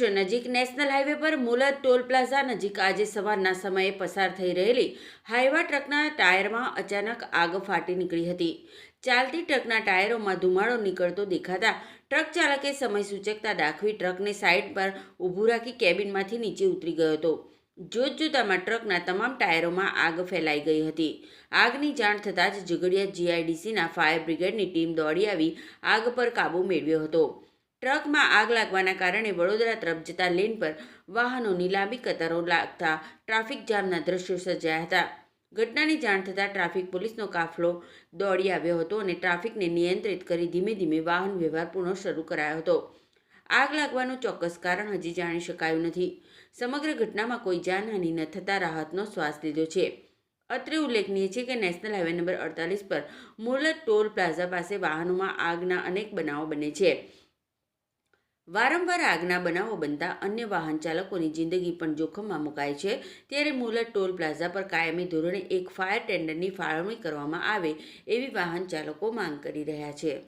અંકલેશ્વર નજીક national highway પર Mulad toll plaza નજીક આજે સવારના સમયે પસાર થઈ રહેલી હાઈવા ટ્રકના ટાયરમાં અચાનક આગ ફાટી નીકળી હતી। ચાલતી ટ્રકના ટાયરોમાં ધુમાડો નીકળતો દેખાતા ટ્રક ચાલકે સમય સૂચકતા દાખવી ટ્રકને સાઈડ પર ઊભું રાખી કેબિનમાંથી નીચે ઉતરી ગયો હતો। જોતજોતામાં ટ્રકના તમામ ટાયરોમાં આગ ફેલાઈ ગઈ હતી। આગની જાણ થતાં જ ઝઘડિયા જીઆઈડીસીના ફાયર બ્રિગેડની ટીમ દોડી આવી આગ પર કાબૂ મેળવ્યો હતો। ટ્રકમાં આગ લાગવાના કારણે વડોદરા તરફ જતા લેન પર વાહનોની લાંબી કતારો લાગતા ટ્રાફિક જામના દ્રશ્યો સર્જાયા હતા। ઘટનાની જાણ થતાં ટ્રાફિક પોલીસનો કાફલો દોડી આવ્યો હતો અને ટ્રાફિકને નિયંત્રિત કરી ધીમે ધીમે વાહન વ્યવહાર પુનઃ શરૂ કરાયો હતો। આગ લાગવાનું ચોક્કસ કારણ હજી જાણી શકાયું નથી। સમગ્ર ઘટનામાં કોઈ જાનહાનિ ન થતાં રાહતનો શ્વાસ લીધો છે। અત્રે ઉલ્લેખનીય છે કે નેશનલ હાઈવે નંબર 48 પર મુલદ ટોલ પ્લાઝા પાસે વાહનોમાં આગના અનેક બનાવો બને છે। વારંવાર આગના બનાવો બનતા અન્ય વાહન ચાલકોની જિંદગી પણ જોખમમાં મુકાય છે। ત્યારે મુલદ ટોલ પ્લાઝા પર કાયમી ધોરણે એક ફાયર ટેન્ડરની ફાળવણી કરવામાં આવે એવી વાહન ચાલકો માંગ કરી રહ્યા છે।